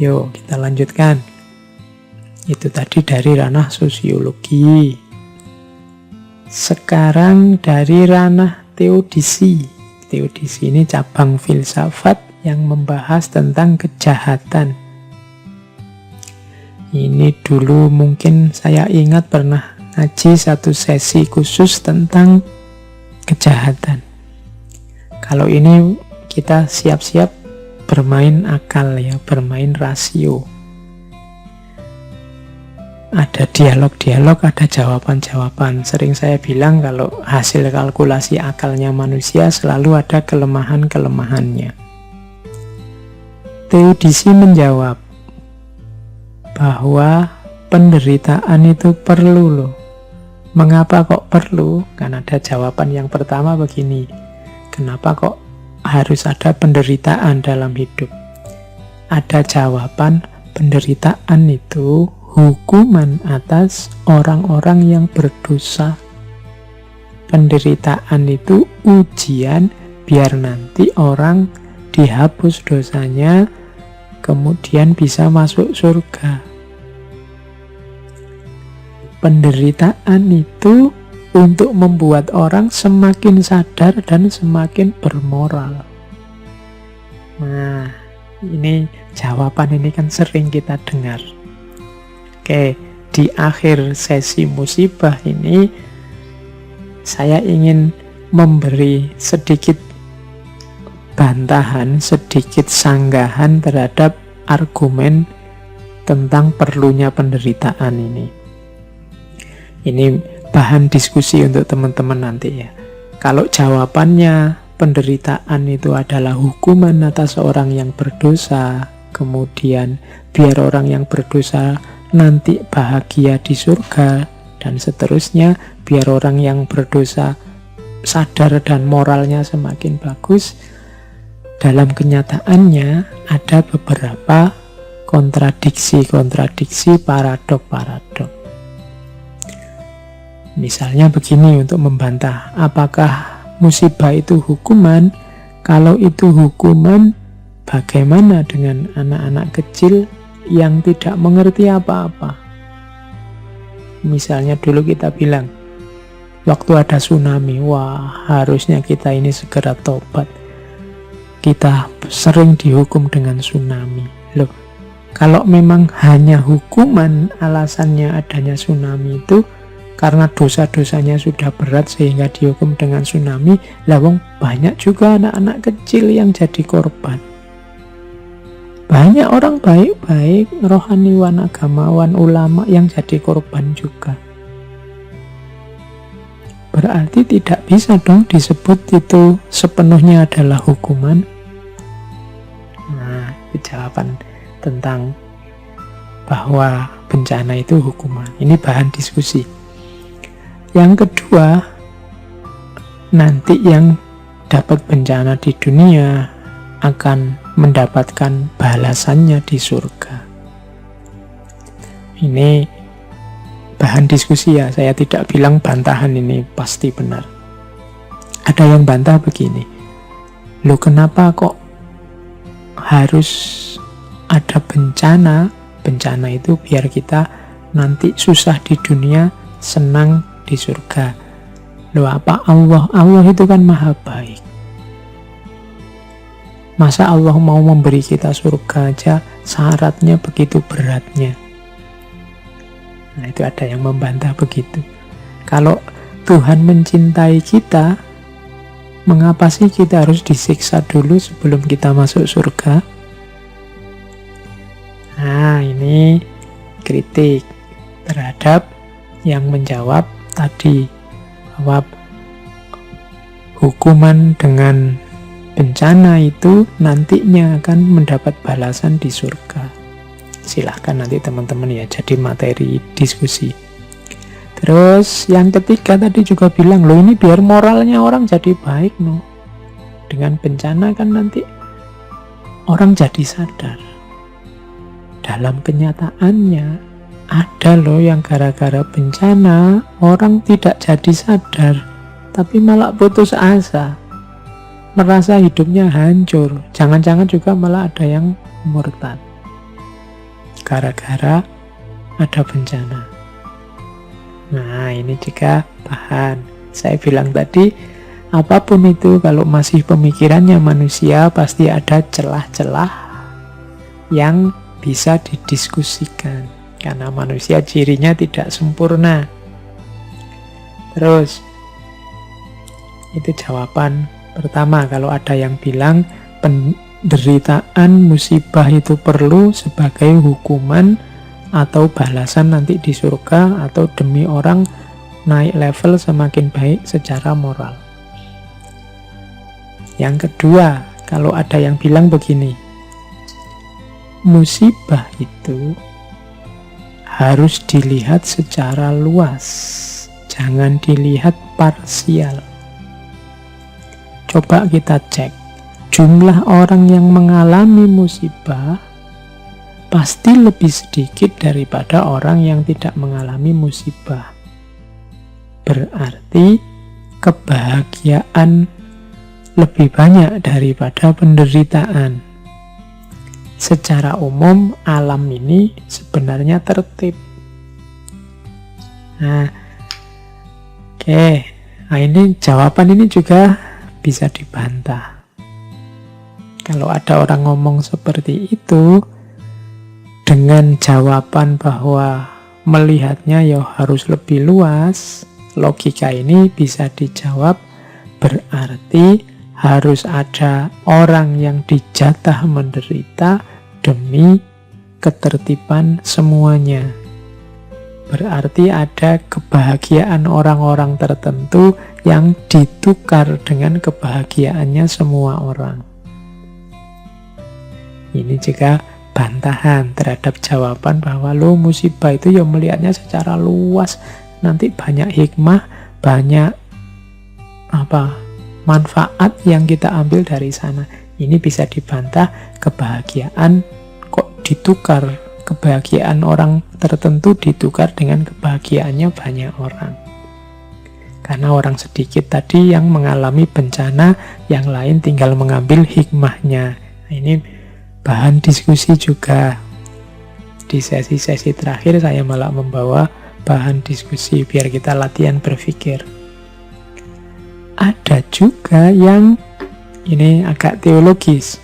Yuk kita lanjutkan. Itu tadi dari ranah sosiologi. Sekarang dari ranah teodisi. Teodisi ini cabang filsafat yang membahas tentang kejahatan. Ini dulu mungkin saya ingat pernah ngaji satu sesi khusus tentang kejahatan. Kalau ini kita siap-siap bermain akal ya, bermain rasio. Ada dialog-dialog, ada jawaban-jawaban. Sering saya bilang kalau hasil kalkulasi akalnya manusia selalu ada kelemahan-kelemahannya. Teodisi menjawab bahwa penderitaan itu perlu loh. Mengapa kok perlu? Kan ada jawaban yang pertama begini. Kenapa kok harus ada penderitaan dalam hidup? Ada jawaban, penderitaan itu hukuman atas orang-orang yang berdosa. Penderitaan itu ujian biar nanti orang dihapus dosanya, kemudian bisa masuk surga. Penderitaan itu untuk membuat orang semakin sadar dan semakin bermoral. Nah, ini jawaban ini kan sering kita dengar. Oke, di akhir sesi musibah ini saya ingin memberi sedikit bantahan, sedikit sanggahan terhadap argumen tentang perlunya penderitaan ini. Ini bahan diskusi untuk teman-teman nanti ya. Kalau jawabannya penderitaan itu adalah hukuman atas orang yang berdosa, kemudian biar orang yang berdosa nanti bahagia di surga, dan seterusnya, biar orang yang berdosa sadar dan moralnya semakin bagus. Dalam kenyataannya ada beberapa kontradiksi, paradok. Misalnya begini untuk membantah, apakah musibah itu hukuman? Kalau itu hukuman, bagaimana dengan anak-anak kecil yang tidak mengerti apa-apa? Misalnya dulu kita bilang, waktu ada tsunami, wah harusnya kita ini segera tobat. Kita sering dihukum dengan tsunami. Loh, kalau memang hanya hukuman alasannya adanya tsunami itu karena dosa-dosanya sudah berat sehingga dihukum dengan tsunami, lah wong banyak juga anak-anak kecil yang jadi korban. Banyak orang baik-baik, rohaniwan, agamawan, ulama yang jadi korban juga. Berarti tidak bisa dong disebut itu sepenuhnya adalah hukuman. Nah, itu jawaban tentang bahwa bencana itu hukuman. Ini bahan diskusi. Yang kedua, nanti yang dapat bencana di dunia akan mendapatkan balasannya di surga. Ini bahan diskusi ya, saya tidak bilang bantahan ini pasti benar. Ada yang bantah begini, loh kenapa kok harus ada bencana? Bencana itu biar kita nanti susah di dunia, senang di surga. Loh apa Allah itu kan maha baik. Masa Allah mau memberi kita surga aja syaratnya begitu beratnya? Nah, itu ada yang membantah begitu. Kalau Tuhan mencintai kita, mengapa sih kita harus disiksa dulu sebelum kita masuk surga? Nah, ini kritik terhadap yang menjawab tadi, bahwa hukuman dengan bencana itu nantinya akan mendapat balasan di surga. Silahkan nanti teman-teman ya jadi materi diskusi. Terus yang ketiga tadi juga bilang, loh ini biar moralnya orang jadi baik no. Dengan bencana kan nanti orang jadi sadar. Dalam kenyataannya ada loh yang gara-gara bencana orang tidak jadi sadar, tapi malah putus asa, merasa hidupnya hancur. Jangan-jangan juga malah ada yang murtad. gara-gara ada bencana. Nah, ini juga bahan. Saya bilang tadi, apapun itu, kalau masih pemikirannya manusia, pasti ada celah-celah yang bisa didiskusikan. Karena manusia cirinya tidak sempurna. Terus, itu jawaban pertama. Kalau ada yang bilang penderitaan, musibah itu perlu sebagai hukuman atau balasan nanti di surga, atau demi orang naik level semakin baik secara moral. Yang kedua, kalau ada yang bilang begini, musibah itu harus dilihat secara luas, jangan dilihat parsial. Coba kita cek, jumlah orang yang mengalami musibah pasti lebih sedikit daripada orang yang tidak mengalami musibah. Berarti kebahagiaan lebih banyak daripada penderitaan. Secara umum alam ini sebenarnya tertib. Nah, oke. Nah, ini jawaban ini juga bisa dibantah. Kalau ada orang ngomong seperti itu dengan jawaban bahwa melihatnya ya harus lebih luas, logika ini bisa dijawab berarti harus ada orang yang dijatah menderita demi ketertiban semuanya. Berarti ada kebahagiaan orang-orang tertentu yang ditukar dengan kebahagiaannya semua orang. Ini juga bantahan terhadap jawaban bahwa lo musibah itu ya melihatnya secara luas, nanti banyak hikmah, banyak manfaat yang kita ambil dari sana. Ini bisa dibantah, kebahagiaan kok ditukar, kebahagiaan orang tertentu ditukar dengan kebahagiaannya banyak orang. Karena orang sedikit tadi yang mengalami bencana, yang lain tinggal mengambil hikmahnya. Nah, ini bahan diskusi juga. Di sesi-sesi terakhir saya malah membawa bahan diskusi biar kita latihan berpikir. Ada juga yang ini agak teologis.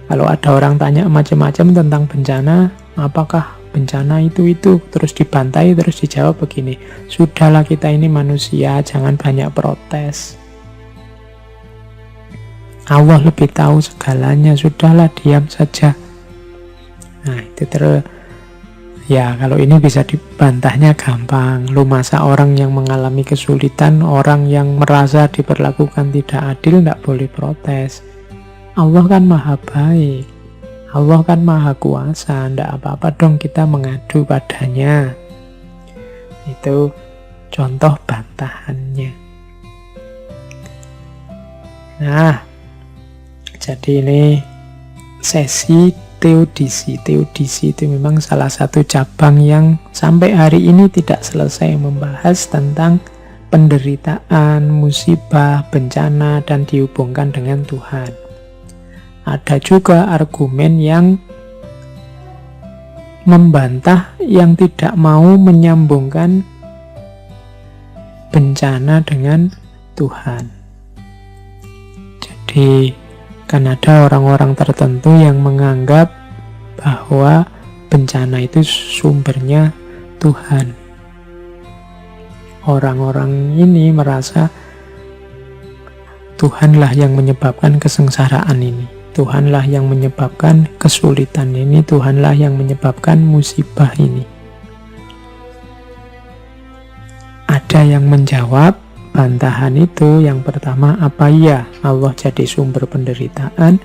Kalau ada orang tanya macam-macam tentang bencana, apakah bencana itu, terus dibantai, terus dijawab begini, sudahlah kita ini manusia, jangan banyak protes. Allah lebih tahu segalanya, sudahlah diam saja. Nah, itu ya kalau ini bisa dibantahnya gampang. Lu masa orang yang mengalami kesulitan, orang yang merasa diperlakukan tidak adil, tidak boleh protes. Allah kan maha baik, Allah kan maha kuasa, tidak apa-apa dong kita mengadu padanya. Itu contoh bantahannya. Nah, jadi ini sesi teodisi. Teodisi itu memang salah satu cabang yang sampai hari ini tidak selesai membahas tentang penderitaan, musibah, bencana, dan dihubungkan dengan Tuhan. Ada juga argumen yang membantah, yang tidak mau menyambungkan bencana dengan Tuhan. Jadi kan ada orang-orang tertentu yang menganggap bahwa bencana itu sumbernya Tuhan. Orang-orang ini merasa Tuhanlah yang menyebabkan kesengsaraan ini, Tuhanlah yang menyebabkan kesulitan ini, Tuhanlah yang menyebabkan musibah ini. Ada yang menjawab bantahan itu. Yang pertama, apa iya Allah jadi sumber penderitaan?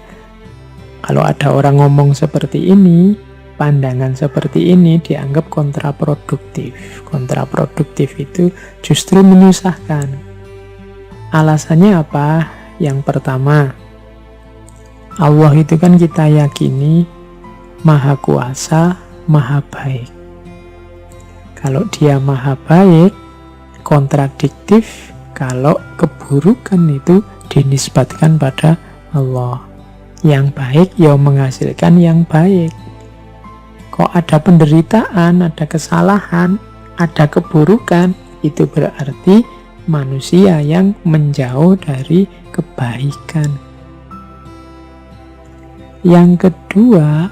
Kalau ada orang ngomong seperti ini, pandangan seperti ini dianggap kontraproduktif. Kontraproduktif itu justru menyusahkan. Alasannya apa? Yang pertama, Allah itu kan kita yakini maha kuasa, maha baik. Kalau dia maha baik, kontradiktif kalau keburukan itu dinisbatkan pada Allah. Yang baik ya menghasilkan yang baik. Kok ada penderitaan, ada kesalahan, ada keburukan, itu berarti manusia yang menjauh dari kebaikan. Yang kedua,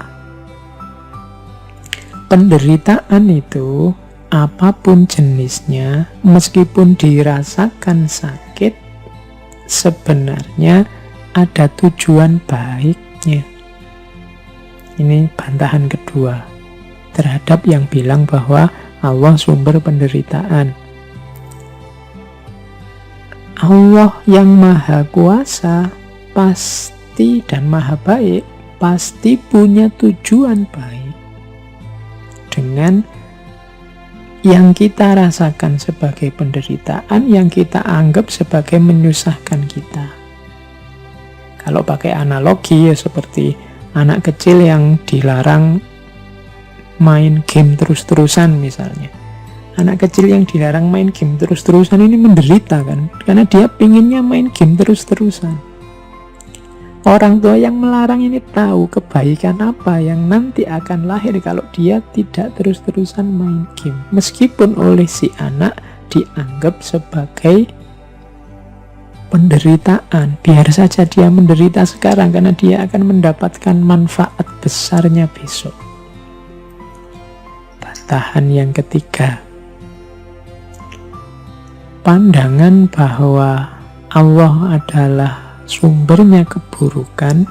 penderitaan itu apapun jenisnya, meskipun dirasakan sakit, sebenarnya ada tujuan baiknya. Ini bantahan kedua terhadap yang bilang bahwa Allah sumber penderitaan. Allah yang maha kuasa pasti dan maha baik, pasti punya tujuan baik dengan yang kita rasakan sebagai penderitaan, yang kita anggap sebagai menyusahkan kita. Kalau pakai analogi ya seperti anak kecil yang dilarang main game terus-terusan misalnya. Anak kecil yang dilarang main game terus-terusan ini menderita kan, karena dia pinginnya main game terus-terusan. Orang tua yang melarang ini tahu kebaikan apa yang nanti akan lahir kalau dia tidak terus-terusan main game. Meskipun oleh si anak dianggap sebagai penderitaan. Biar saja dia menderita sekarang karena dia akan mendapatkan manfaat besarnya besok. Bantahan yang ketiga. Pandangan bahwa Allah adalah sumbernya keburukan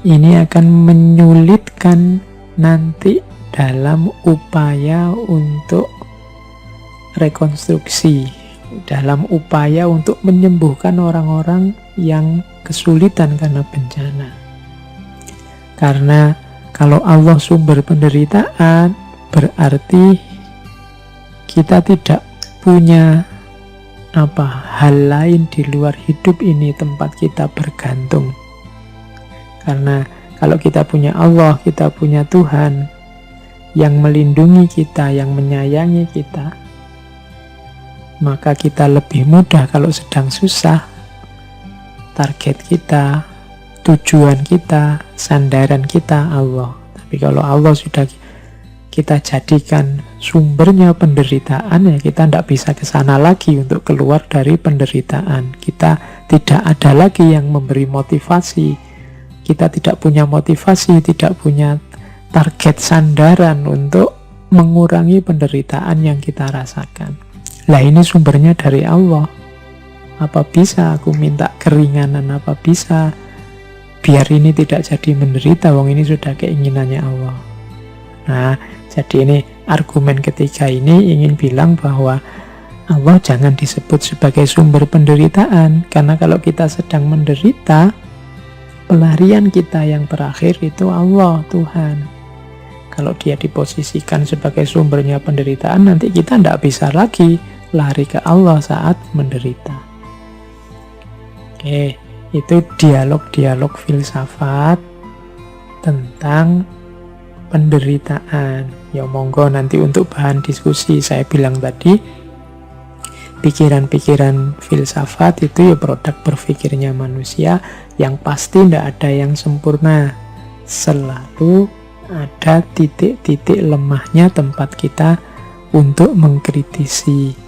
ini akan menyulitkan nanti dalam upaya untuk rekonstruksi, dalam upaya untuk menyembuhkan orang-orang yang kesulitan karena bencana. Karena kalau Allah sumber penderitaan, berarti kita tidak punya hal lain di luar hidup ini tempat kita bergantung. Karena kalau kita punya Allah, kita punya Tuhan yang melindungi kita, yang menyayangi kita, maka kita lebih mudah kalau sedang susah. Target kita, tujuan kita, sandaran kita Allah. Tapi kalau Allah sudah kita jadikan sumbernya penderitaan, ya kita tidak bisa ke sana lagi untuk keluar dari penderitaan. Kita tidak ada lagi yang memberi motivasi. Kita tidak punya motivasi, tidak punya target sandaran untuk mengurangi penderitaan yang kita rasakan. Lah ini sumbernya dari Allah. Apa bisa aku minta keringanan? Apa bisa biar ini tidak jadi menderita? Wong ini sudah keinginannya Allah. Nah, jadi ini argumen ketiga ini ingin bilang bahwa Allah jangan disebut sebagai sumber penderitaan. Karena kalau kita sedang menderita, pelarian kita yang terakhir itu Allah, Tuhan. Kalau dia diposisikan sebagai sumbernya penderitaan, nanti kita tidak bisa lagi lari ke Allah saat menderita. Oke, itu dialog-dialog filsafat tentang penderitaan. Ya monggo nanti untuk bahan diskusi. Saya bilang tadi, pikiran-pikiran filsafat itu ya produk berpikirnya manusia, yang pasti tidak ada yang sempurna. Selalu ada titik-titik lemahnya tempat kita untuk mengkritisi.